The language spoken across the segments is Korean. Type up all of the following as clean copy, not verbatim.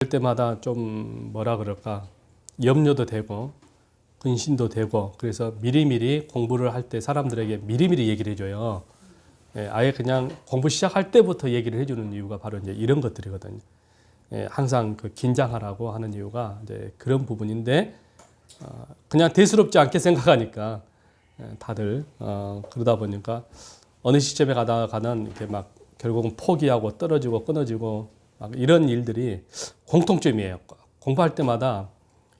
그럴 때마다 좀 뭐라 그럴까 염려도 되고 근심도 되고 그래서 미리미리 공부를 할 때 사람들에게 미리미리 얘기를 해줘요. 아예 그냥 공부 시작할 때부터 얘기를 해주는 이유가 바로 이제 이런 것들이거든요. 항상 그 긴장하라고 하는 이유가 이제 그런 부분인데 그냥 대수롭지 않게 생각하니까 다들 그러다 보니까 어느 시점에 가다가는 이렇게 막 결국은 포기하고 떨어지고 끊어지고 막 이런 일들이 공통점이에요. 공부할 때마다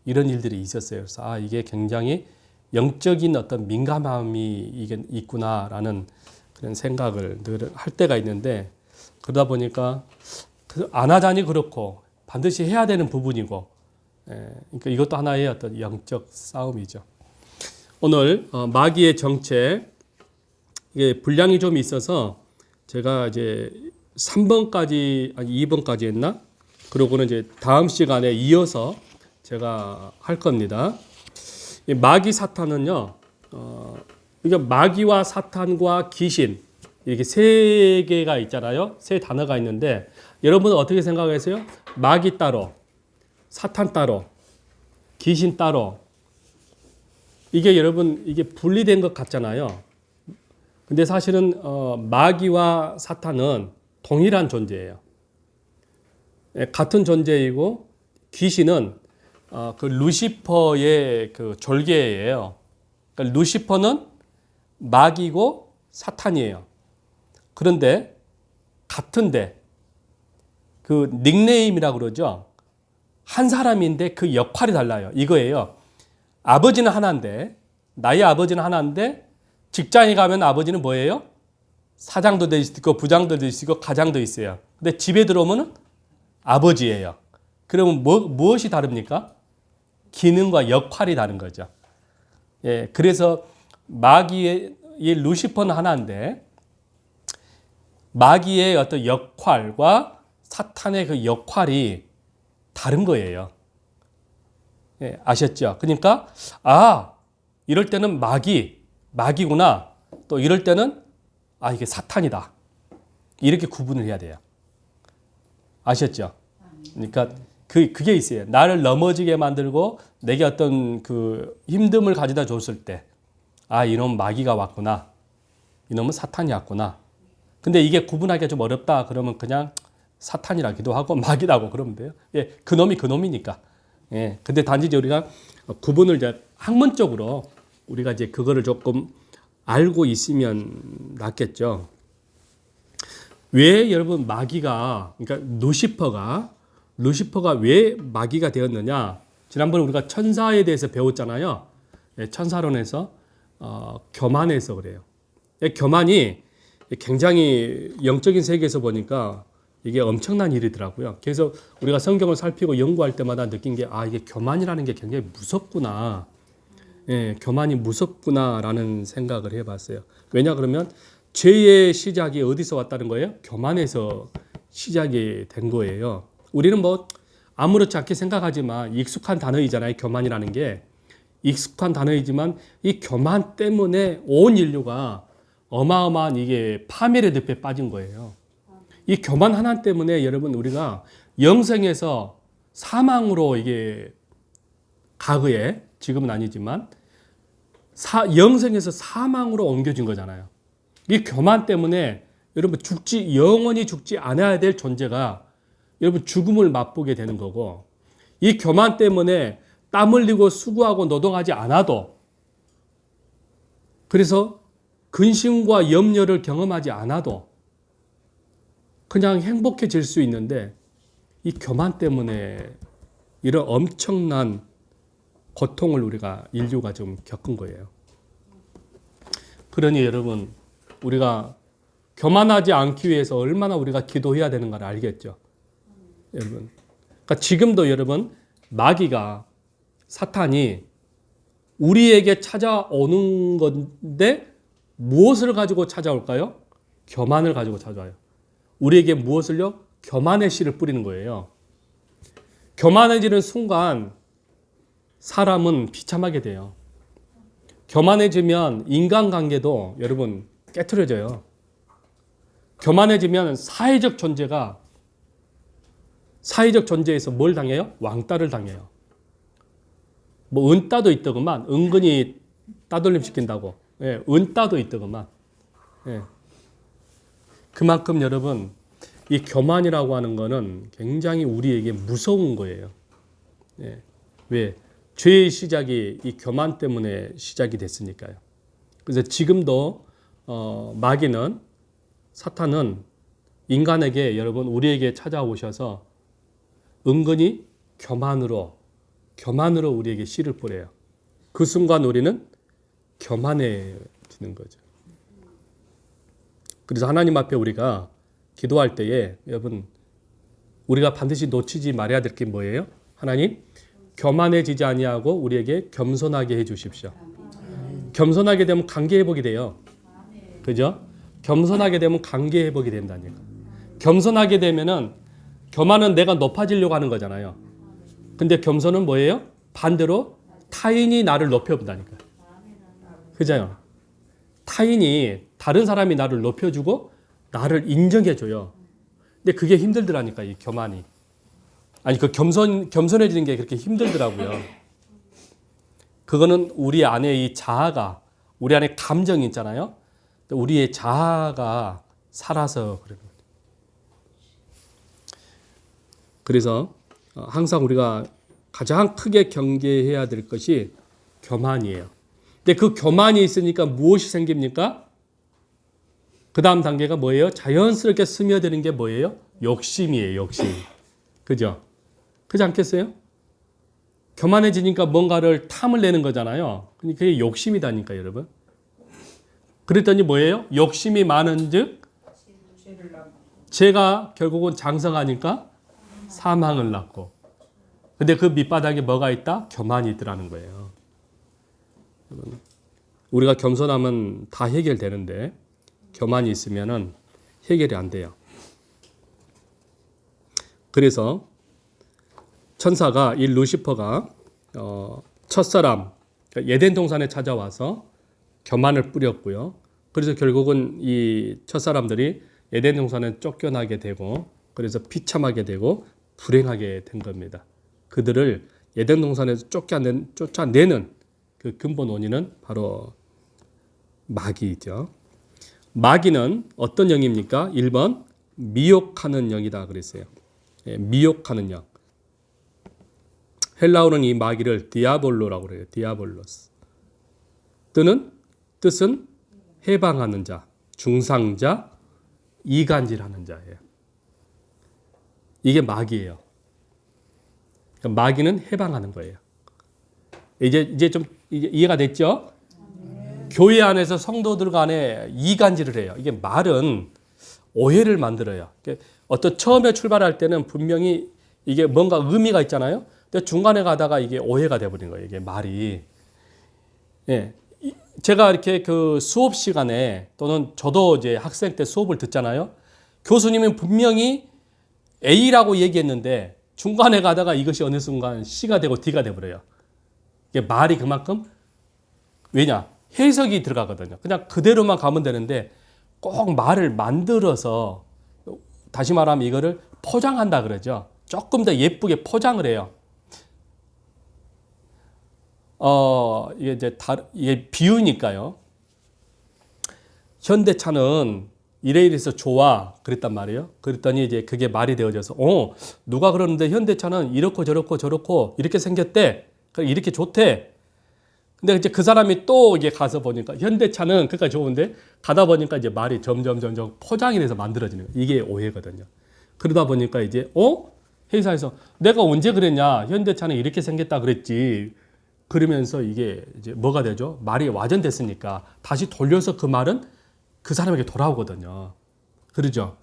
이런 일들이 있었어요. 그래서 이게 굉장히 영적인 어떤 민감함이 이게 있구나라는 그런 생각을 늘 할 때가 있는데 그러다 보니까 안 하자니 그렇고 반드시 해야 되는 부분이고 그러니까 이것도 하나의 어떤 영적 싸움이죠. 오늘 마귀의 정체 이게 분량이 좀 있어서 제가 이제 3번까지 아니 2번까지 했나? 그러고는 이제 다음 시간에 이어서 제가 할 겁니다. 이 마귀 사탄은요, 그러니까 마귀와 사탄과 귀신 이렇게 세 개가 있잖아요. 세 단어가 있는데 여러분은 어떻게 생각하세요? 마귀 따로, 사탄 따로, 귀신 따로. 이게 여러분 이게 분리된 것 같잖아요. 근데 사실은 마귀와 사탄은 동일한 존재예요. 같은 존재이고 귀신은 그 루시퍼의 그 졸개예요. 그러니까 루시퍼는 마귀고 사탄이에요. 그런데 같은데 그 닉네임이라고 그러죠. 한 사람인데 그 역할이 달라요. 이거예요. 아버지는 하나인데 나의 아버지는 하나인데 직장에 가면 아버지는 뭐예요? 사장도 될 수 있고 부장도 될 수 있고 가장도 있어요. 근데 집에 들어오면 아버지예요. 그러면 무엇이 다릅니까? 기능과 역할이 다른 거죠. 그래서 마귀의 루시퍼는 하나인데 마귀의 어떤 역할과 사탄의 그 역할이 다른 거예요. 아셨죠? 그러니까 이럴 때는 마귀구나. 또 이럴 때는 이게 사탄이다. 이렇게 구분을 해야 돼요. 아셨죠? 그러니까 그게 있어요. 나를 넘어지게 만들고 내게 어떤 그 힘듦을 가져다 줬을 때 이놈은 마귀가 왔구나. 이놈은 사탄이 왔구나. 근데 이게 구분하기가 좀 어렵다. 그러면 그냥 사탄이라기도 하고 마귀라고 그러면 돼요. 그놈이 그놈이니까. 근데 단지 이제 우리가 구분을 이제 학문적으로 우리가 이제 그거를 조금 알고 있으면 낫겠죠. 왜 여러분 마귀가 그러니까 루시퍼가 왜 마귀가 되었느냐? 지난번에 우리가 천사에 대해서 배웠잖아요. 천사론에서 교만해서 그래요. 교만이 굉장히 영적인 세계에서 보니까 이게 엄청난 일이더라고요. 그래서 우리가 성경을 살피고 연구할 때마다 느낀 게 이게 교만이라는 게 굉장히 무섭구나. 교만이 무섭구나라는 생각을 해봤어요. 왜냐 그러면 죄의 시작이 어디서 왔다는 거예요? 교만에서 시작이 된 거예요. 우리는 뭐 아무렇지 않게 생각하지만 익숙한 단어이잖아요. 교만이라는 게 익숙한 단어이지만 이 교만 때문에 온 인류가 어마어마한 이게 파멸의 늪에 빠진 거예요. 이 교만 하나 때문에 여러분 우리가 영생에서 사망으로 이게 과거에 지금은 아니지만 영생에서 사망으로 옮겨진 거잖아요. 이 교만 때문에 여러분 영원히 죽지 않아야 될 존재가 여러분 죽음을 맛보게 되는 거고 이 교만 때문에 땀 흘리고 수고하고 노동하지 않아도 그래서 근심과 염려를 경험하지 않아도 그냥 행복해질 수 있는데 이 교만 때문에 이런 엄청난 고통을 인류가 좀 겪은 거예요. 그러니 여러분 우리가 교만하지 않기 위해서 얼마나 우리가 기도해야 되는가를 알겠죠. 여러분. 그러니까 지금도 여러분 마귀가 사탄이 우리에게 찾아오는 건데 무엇을 가지고 찾아올까요? 교만을 가지고 찾아와요. 우리에게 무엇을요? 교만의 씨를 뿌리는 거예요. 교만해지는 순간 사람은 비참하게 돼요. 교만해지면 인간관계도 여러분 깨트려져요. 교만해지면 사회적 존재가 사회적 존재에서 뭘 당해요? 왕따를 당해요. 뭐 은따도 있더구만. 은근히 따돌림 시킨다고. 예, 은따도 있더구만. 예. 그만큼 여러분 이 교만이라고 하는 거는 굉장히 우리에게 무서운 거예요. 예. 왜? 죄의 시작이 이 교만 때문에 시작이 됐으니까요. 그래서 지금도 마귀는, 사탄은 인간에게, 여러분 우리에게 찾아오셔서 은근히 교만으로 우리에게 씨를 뿌려요. 그 순간 우리는 교만해지는 거죠. 그래서 하나님 앞에 우리가 기도할 때에 여러분 우리가 반드시 놓치지 말아야 될 게 뭐예요? 하나님, 교만해지지 아니하고 우리에게 겸손하게 해 주십시오. 겸손하게 되면 관계 회복이 돼요. 그죠? 겸손하게 되면 관계 회복이 된다니까. 겸손하게 되면은, 교만은 내가 높아지려고 하는 거잖아요. 근데 겸손은 뭐예요? 반대로 타인이 나를 높여본다니까. 그죠? 타인이, 다른 사람이 나를 높여주고 나를 인정해줘요. 근데 그게 힘들더라니까, 이 교만이. 아니, 그 겸손해지는 게 그렇게 힘들더라고요. 그거는 우리 안에 이 자아가, 우리 안에 감정이 있잖아요. 우리의 자아가 살아서 그래요. 그래서 항상 우리가 가장 크게 경계해야 될 것이 교만이에요. 근데 그 교만이 있으니까 무엇이 생깁니까? 그 다음 단계가 뭐예요? 자연스럽게 스며드는 게 뭐예요? 욕심이에요, 욕심. 그죠? 그렇지 않겠어요? 교만해지니까 뭔가를 탐을 내는 거잖아요. 그게 욕심이다니까, 여러분. 그랬더니 뭐예요? 욕심이 많은 즉, 죄가 결국은 장성하니까 사망을 낳고. 근데 그 밑바닥에 뭐가 있다? 교만이 있더라는 거예요. 우리가 겸손하면 다 해결되는데, 교만이 있으면은 해결이 안 돼요. 그래서 천사가, 이 루시퍼가 첫사람 에덴 동산에 찾아와서 교만을 뿌렸고요. 그래서 결국은 이 첫사람들이 에덴 동산에 쫓겨나게 되고, 그래서 비참하게 되고 불행하게 된 겁니다. 그들을 에덴 동산에서 쫓아내는 그 근본 원인은 바로 마귀이죠. 마귀는 어떤 영입니까? 1번 미혹하는 영이다 그랬어요. 예, 미혹하는 영. 헬라어는 이 마귀를 디아볼로라고 그래요. 디아볼로스. 뜻은 해방하는 자, 중상자, 이간질하는 자예요. 이게 마귀예요. 그러니까 마귀는 해방하는 거예요. 이제 좀 이해가 됐죠? 교회 안에서 성도들 간에 이간질을 해요. 이게 말은 오해를 만들어요. 어떤 처음에 출발할 때는 분명히 이게 뭔가 의미가 있잖아요. 근데 중간에 가다가 이게 오해가 돼버린 거예요. 이게 말이. 예. 제가 이렇게 그 수업 시간에, 또는 저도 이제 학생 때 수업을 듣잖아요. 교수님은 분명히 A라고 얘기했는데 중간에 가다가 이것이 어느 순간 C가 되고 D가 돼버려요. 이게 말이 그만큼, 왜냐? 해석이 들어가거든요. 그냥 그대로만 가면 되는데 꼭 말을 만들어서, 다시 말하면 이거를 포장한다 그러죠. 조금 더 예쁘게 포장을 해요. 이게 비유니까요. 현대차는 이래서 좋아 그랬단 말이에요. 그랬더니 이제 그게 말이 되어져서, 누가 그러는데 현대차는 이렇고 저렇고 이렇게 생겼대. 이렇게 좋대. 근데 이제 그 사람이 또 이게 가서 보니까 현대차는 그러니까 좋은데, 가다 보니까 이제 말이 점점 포장이 돼서 만들어지는 거예요. 이게 오해거든요. 그러다 보니까 이제 회사에서 내가 언제 그랬냐? 현대차는 이렇게 생겼다 그랬지. 그러면서 이게 이제 뭐가 되죠? 말이 와전됐으니까 다시 돌려서 그 말은 그 사람에게 돌아오거든요. 그러죠?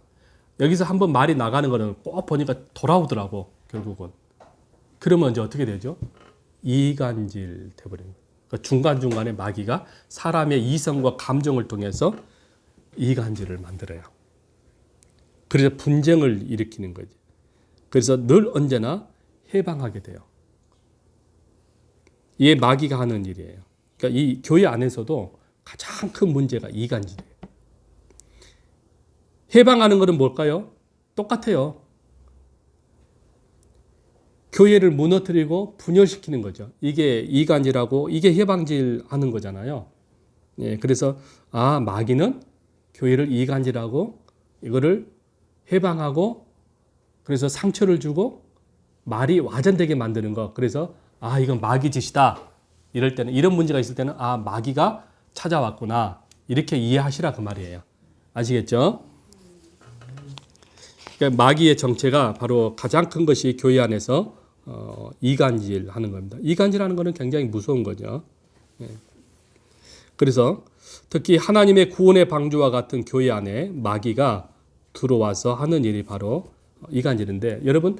여기서 한번 말이 나가는 거는 꼭 보니까 돌아오더라고, 결국은. 그러면 이제 어떻게 되죠? 이간질 돼버리는 거예요. 그러니까 중간중간에 마귀가 사람의 이성과 감정을 통해서 이간질을 만들어요. 그래서 분쟁을 일으키는 거지. 그래서 늘 언제나 해방하게 돼요. 이게 마귀가 하는 일이에요. 그러니까 이 교회 안에서도 가장 큰 문제가 이간질이에요. 해방하는 것은 뭘까요? 똑같아요. 교회를 무너뜨리고 분열시키는 거죠. 이게 이간질하고 이게 해방질하는 거잖아요. 예, 그래서 마귀는 교회를 이간질하고 이거를 해방하고 그래서 상처를 주고 말이 와전되게 만드는 거. 그래서 이건 마귀 짓이다. 이럴 때는 이런 문제가 있을 때는 마귀가 찾아왔구나. 이렇게 이해하시라 그 말이에요. 아시겠죠? 그러니까 마귀의 정체가 바로 가장 큰 것이 교회 안에서 이간질하는 겁니다. 이간질하는 것은 굉장히 무서운 거죠. 예. 그래서 특히 하나님의 구원의 방주와 같은 교회 안에 마귀가 들어와서 하는 일이 바로 이간질인데, 여러분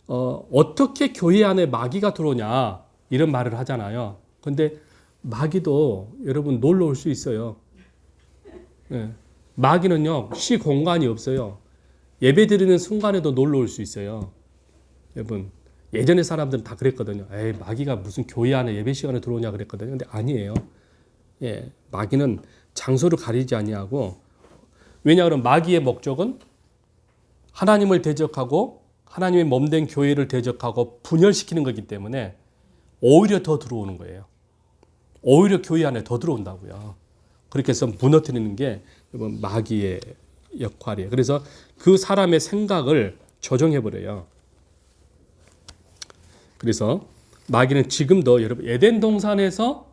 어떻게 교회 안에 마귀가 들어오냐 이런 말을 하잖아요. 근데 마귀도 여러분 놀러 올 수 있어요. 예. 마귀는요 시공간이 없어요. 예배 드리는 순간에도 놀러 올 수 있어요. 여러분 예전에 사람들은 다 그랬거든요. 마귀가 무슨 교회 안에 예배 시간에 들어오냐 그랬거든요. 근데 아니에요. 예, 마귀는 장소를 가리지 아니하고, 왜냐 그러면 마귀의 목적은 하나님을 대적하고 하나님의 몸된 교회를 대적하고 분열시키는 거기 때문에 오히려 더 들어오는 거예요. 오히려 교회 안에 더 들어온다고요. 그렇게 해서 무너뜨리는 게 여러분 마귀의 역할이에요. 그래서 그 사람의 생각을 조정해버려요. 그래서 마귀는 지금도 여러분 에덴 동산에서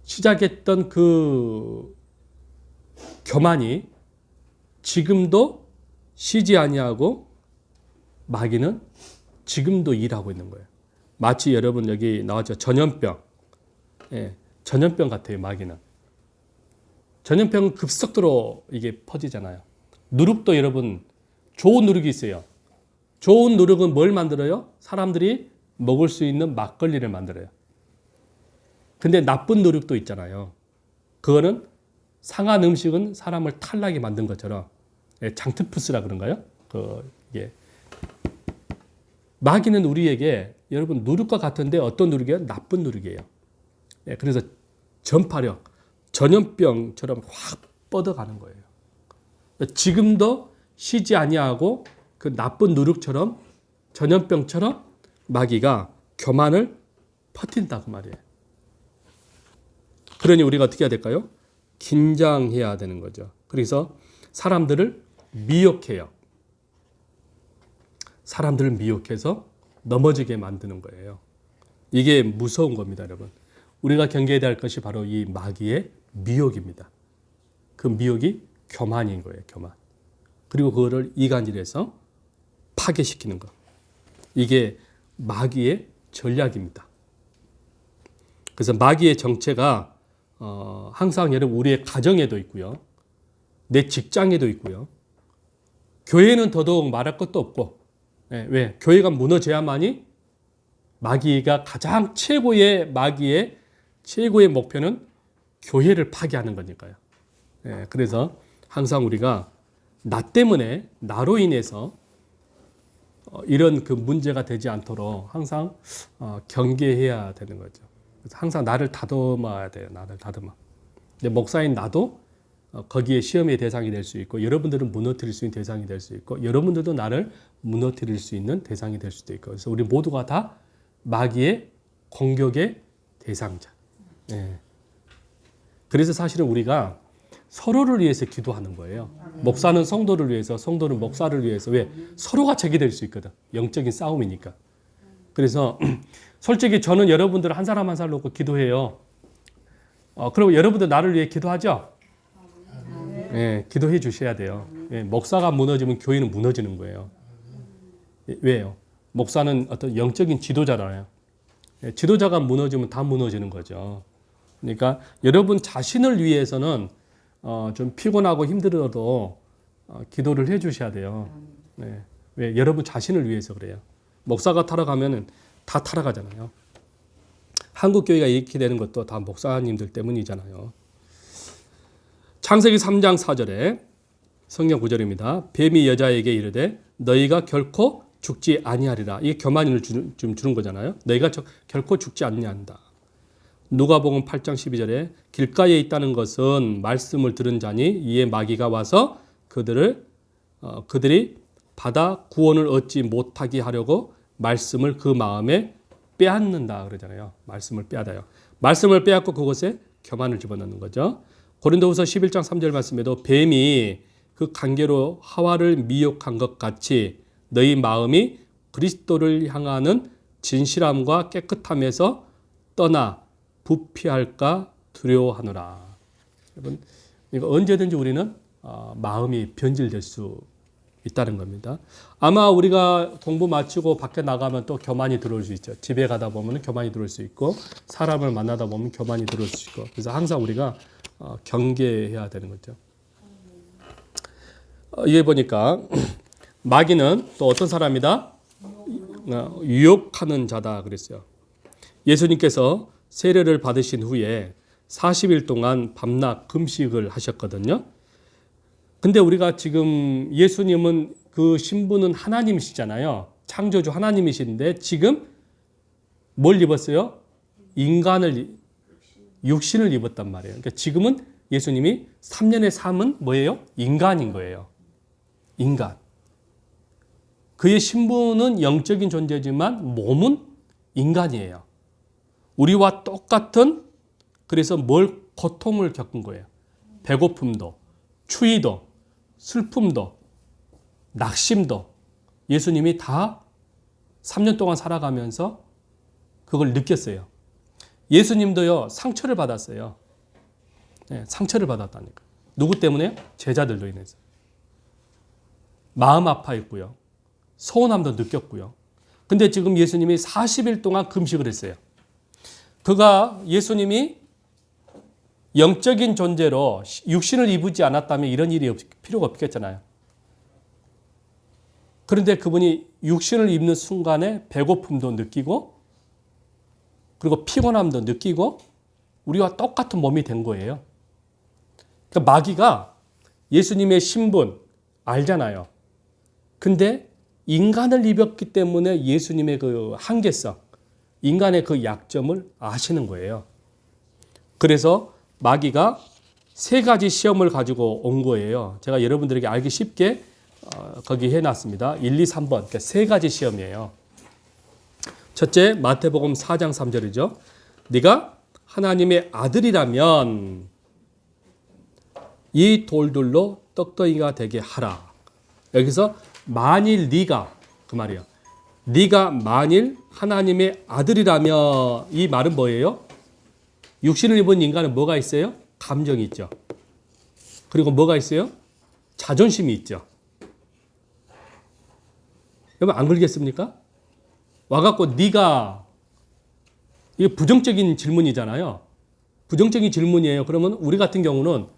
시작했던 그 교만이 지금도 쉬지 아니하고 마귀는 지금도 일하고 있는 거예요. 마치 여러분 여기 나왔죠. 전염병. 예, 전염병 같아요. 마귀는. 전염병은 급속도로 이게 퍼지잖아요. 누룩도 여러분 좋은 누룩이 있어요. 좋은 누룩은 뭘 만들어요? 사람들이 먹을 수 있는 막걸리를 만들어요. 근데 나쁜 누룩도 있잖아요. 그거는 상한 음식은 사람을 탈나게 만든 것처럼, 장트푸스라 그런가요? 마귀는 우리에게 여러분 누룩과 같은데 어떤 누룩이에요? 나쁜 누룩이에요. 그래서 전파력, 전염병처럼 확 뻗어가는 거예요. 지금도 쉬지 아니하고 그 나쁜 누룩처럼 전염병처럼 마귀가 교만을 퍼뜨린다고 말이에요. 그러니 우리가 어떻게 해야 될까요? 긴장해야 되는 거죠. 그래서 사람들을 미혹해요. 사람들을 미혹해서 넘어지게 만드는 거예요. 이게 무서운 겁니다, 여러분. 우리가 경계해야 할 것이 바로 이 마귀의 미혹입니다. 그 미혹이 교만인 거예요, 교만. 그리고 그거를 이간질해서 파괴시키는 것. 이게 마귀의 전략입니다. 그래서 마귀의 정체가 항상 여러분 우리의 가정에도 있고요. 내 직장에도 있고요. 교회는 더더욱 말할 것도 없고, 왜? 교회가 무너져야만이 마귀가 가장 마귀의 최고의 목표는 교회를 파괴하는 거니까요. 그래서 항상 우리가 나 때문에, 나로 인해서 이런 그 문제가 되지 않도록 항상 경계해야 되는 거죠. 그래서 항상 나를 다듬어야 돼요. 나를 다듬어. 근데 목사인 나도 거기에 시험의 대상이 될 수 있고, 여러분들은 무너뜨릴 수 있는 대상이 될 수 있고, 여러분들도 나를 무너뜨릴 수 있는 대상이 될 수도 있고, 그래서 우리 모두가 다 마귀의 공격의 대상자. 그래서 사실은 우리가 서로를 위해서 기도하는 거예요. 목사는 성도를 위해서, 성도는 목사를 위해서. 왜? 서로가 적이 될 수 있거든. 영적인 싸움이니까. 그래서 솔직히 저는 여러분들 한 사람 한 사람 놓고 기도해요. 그럼 여러분들 나를 위해 기도하죠? 기도해 주셔야 돼요. 목사가 무너지면 교회는 무너지는 거예요. 왜요? 목사는 어떤 영적인 지도자잖아요. 지도자가 무너지면 다 무너지는 거죠. 그러니까 여러분 자신을 위해서는 좀 피곤하고 힘들어도 기도를 해 주셔야 돼요. 왜? 여러분 자신을 위해서 그래요. 목사가 타락하면 다 타락하잖아요. 한국 교회가 이렇게 되는 것도 다 목사님들 때문이잖아요. 창세기 3장 4절에 성경 구절입니다. 뱀이 여자에게 이르되 너희가 결코 죽지 아니하리라. 이게 교만을 주는 거잖아요. 너희가 결코 죽지 아니한다. 누가복음 8장 12절에 길가에 있다는 것은 말씀을 들은 자니 이에 마귀가 와서 그들이 받아 구원을 얻지 못하게 하려고 말씀을 그 마음에 빼앗는다 그러잖아요. 말씀을 빼앗아요. 말씀을 빼앗고 그곳에 교만을 집어넣는 거죠. 고린도후서 11장 3절 말씀에도 뱀이 그 관계로 하와를 미혹한 것 같이 너희 마음이 그리스도를 향하는 진실함과 깨끗함에서 떠나 부피할까 두려워하노라. 여러분, 이거 언제든지 우리는 마음이 변질될 수 있다는 겁니다. 아마 우리가 공부 마치고 밖에 나가면 또 교만이 들어올 수 있죠. 집에 가다 보면 교만이 들어올 수 있고 사람을 만나다 보면 교만이 들어올 수 있고 그래서 항상 우리가 경계해야 되는 거죠. 이게 보니까 마귀는 또 어떤 사람이다? 유혹하는 자다 그랬어요. 예수님께서 세례를 받으신 후에 40일 동안 밤낮 금식을 하셨거든요. 근데 우리가 지금 예수님은 그 신분은 하나님이시잖아요. 창조주 하나님이신데 지금 뭘 입었어요? 육신을 입었단 말이에요. 그러니까 지금은 예수님이 3년의 삶은 뭐예요? 인간인 거예요. 인간. 그의 신분은 영적인 존재지만 몸은 인간이에요. 우리와 똑같은 그래서 고통을 겪은 거예요. 배고픔도, 추위도, 슬픔도, 낙심도 예수님이 다 3년 동안 살아가면서 그걸 느꼈어요. 예수님도요, 상처를 받았어요. 네, 상처를 받았다니까. 누구 때문에? 제자들로 인해서. 마음 아파했고요. 서운함도 느꼈고요. 근데 지금 예수님이 40일 동안 금식을 했어요. 예수님이 영적인 존재로 육신을 입지 않았다면 이런 일이 필요가 없겠잖아요. 그런데 그분이 육신을 입는 순간에 배고픔도 느끼고 그리고 피곤함도 느끼고 우리와 똑같은 몸이 된 거예요. 그러니까 마귀가 예수님의 신분 알잖아요. 근데 인간을 입었기 때문에 예수님의 그 한계성, 인간의 그 약점을 아시는 거예요. 그래서 마귀가 세 가지 시험을 가지고 온 거예요. 제가 여러분들에게 알기 쉽게 거기 해놨습니다. 1, 2, 3번. 그러니까 세 가지 시험이에요. 첫째, 마태복음 4장 3절이죠. 네가 하나님의 아들이라면 이 돌들로 떡덩이가 되게 하라. 여기서 만일 네가 그 말이에요. 네가 만일 하나님의 아들이라면 이 말은 뭐예요? 육신을 입은 인간은 뭐가 있어요? 감정이 있죠. 그리고 뭐가 있어요? 자존심이 있죠. 여러분 안 그러겠습니까? 와갖고 네가 이게 부정적인 질문이잖아요. 부정적인 질문이에요. 그러면 우리 같은 경우는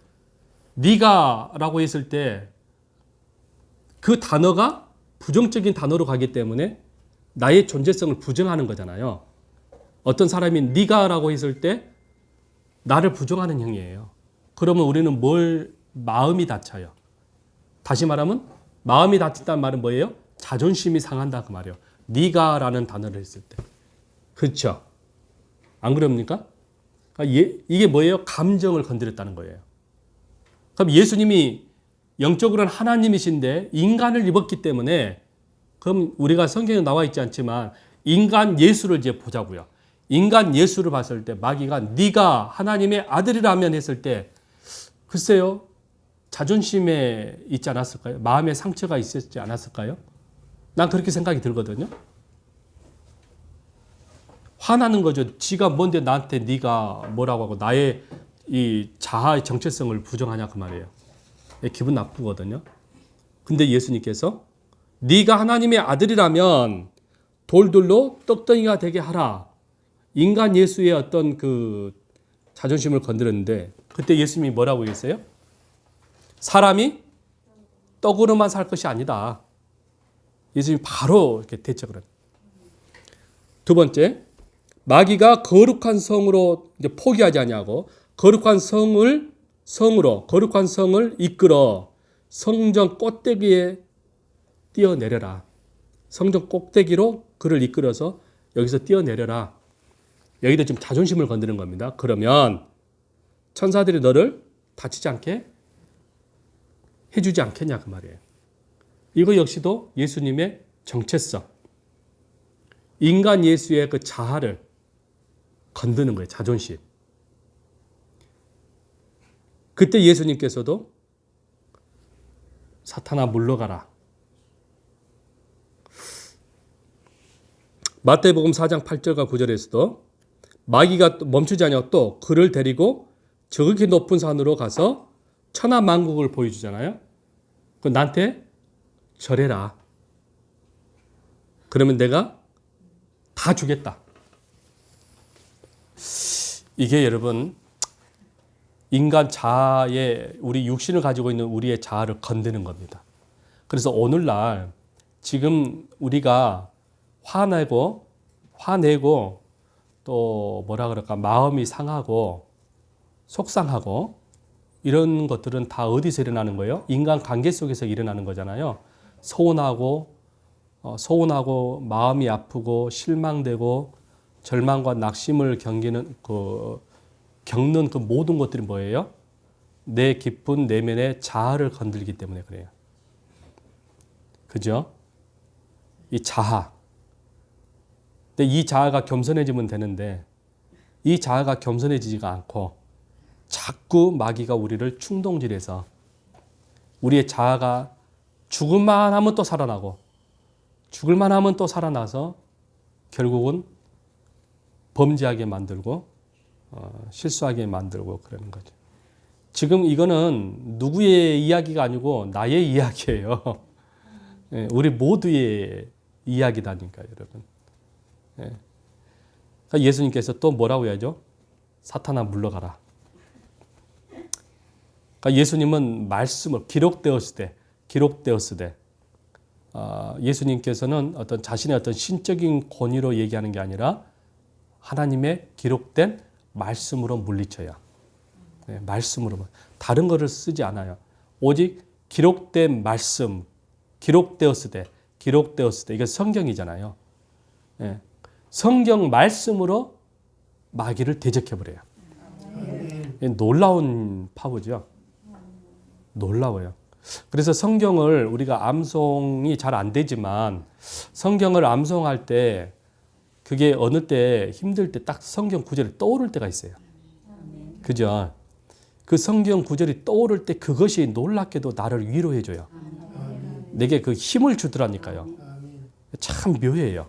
네가라고 했을 때 그 단어가 부정적인 단어로 가기 때문에 나의 존재성을 부정하는 거잖아요. 어떤 사람이 네가라고 했을 때 나를 부정하는 형이에요. 그러면 우리는 마음이 다쳐요. 다시 말하면 마음이 다친다는 말은 뭐예요? 자존심이 상한다 그 말이에요. 네가라는 단어를 했을 때. 그렇죠? 안 그럽니까? 이게 뭐예요? 감정을 건드렸다는 거예요. 그럼 예수님이 영적으로는 하나님이신데 인간을 입었기 때문에 그럼 우리가 성경에 나와 있지 않지만 인간 예수를 이제 보자고요. 인간 예수를 봤을 때 마귀가 네가 하나님의 아들이라면 했을 때 글쎄요. 자존심에 있지 않았을까요? 마음에 상처가 있었지 않았을까요? 난 그렇게 생각이 들거든요. 화나는 거죠. 지가 뭔데 나한테 네가 뭐라고 하고 나의 이 자아의 정체성을 부정하냐 그 말이에요. 기분 나쁘거든요. 근데 예수님께서 네가 하나님의 아들이라면 돌들로 떡덩이가 되게 하라. 인간 예수의 어떤 그 자존심을 건드렸는데 그때 예수님이 뭐라고 했어요? 사람이 떡으로만 살 것이 아니다. 예수님이 바로 이렇게 대처를 합니다. 두 번째, 마귀가 거룩한 성으로 이제 포기하지 아니하고 거룩한 성을 이끌어 성전 꼭대기에 뛰어내려라. 성전 꼭대기로 그를 이끌어서 여기서 뛰어내려라. 여기도 지금 자존심을 건드는 겁니다. 그러면 천사들이 너를 다치지 않게 해주지 않겠냐 그 말이에요. 이거 역시도 예수님의 정체성. 인간 예수의 그 자아를 건드는 거예요. 자존심. 그때 예수님께서도 사탄아 물러가라. 마태복음 4장 8절과 9절에서도 마귀가 멈추지 않냐고 또 그를 데리고 저극히 높은 산으로 가서 천하만국을 보여주잖아요. 그 나한테 절해라. 그러면 내가 다 주겠다. 이게 여러분 인간 자아의 우리 육신을 가지고 있는 우리의 자아를 건드는 겁니다. 그래서 오늘날 지금 우리가 화내고 또 뭐라 그럴까 마음이 상하고 속상하고 이런 것들은 다 어디서 일어나는 거예요? 인간 관계 속에서 일어나는 거잖아요. 서운하고 마음이 아프고 실망되고 절망과 낙심을 겪는 그 모든 것들이 뭐예요? 내 깊은 내면의 자아를 건들기 때문에 그래요. 그죠? 이 자아. 근데 이 자아가 겸손해지면 되는데 이 자아가 겸손해지지가 않고 자꾸 마귀가 우리를 충동질해서 우리의 자아가 죽을만 하면 또 살아나고 죽을만 하면 또 살아나서 결국은 범죄하게 만들고 실수하게 만들고 그러는 거죠. 지금 이거는 누구의 이야기가 아니고 나의 이야기예요. 우리 모두의 이야기다니까요, 여러분. 그러니까 예수님께서 또 뭐라고 해야죠? 사탄아 물러가라. 그러니까 예수님은 말씀을 기록되었을 때 예수님께서는 어떤 자신의 어떤 신적인 권위로 얘기하는 게 아니라 하나님의 기록된 말씀으로 물리쳐요. 말씀으로만. 다른 거를 쓰지 않아요. 오직 기록된 말씀, 기록되었을 때 이게 성경이잖아요. 성경 말씀으로 마귀를 대적해버려요. 놀라운 파워죠. 놀라워요. 그래서 성경을 우리가 암송이 잘 안 되지만 성경을 암송할 때 그게 어느 때 힘들 때 딱 성경 구절이 떠오를 때가 있어요. 그죠? 그 성경 구절이 떠오를 때 그것이 놀랍게도 나를 위로해줘요. 내게 그 힘을 주더라니까요. 참 묘해요.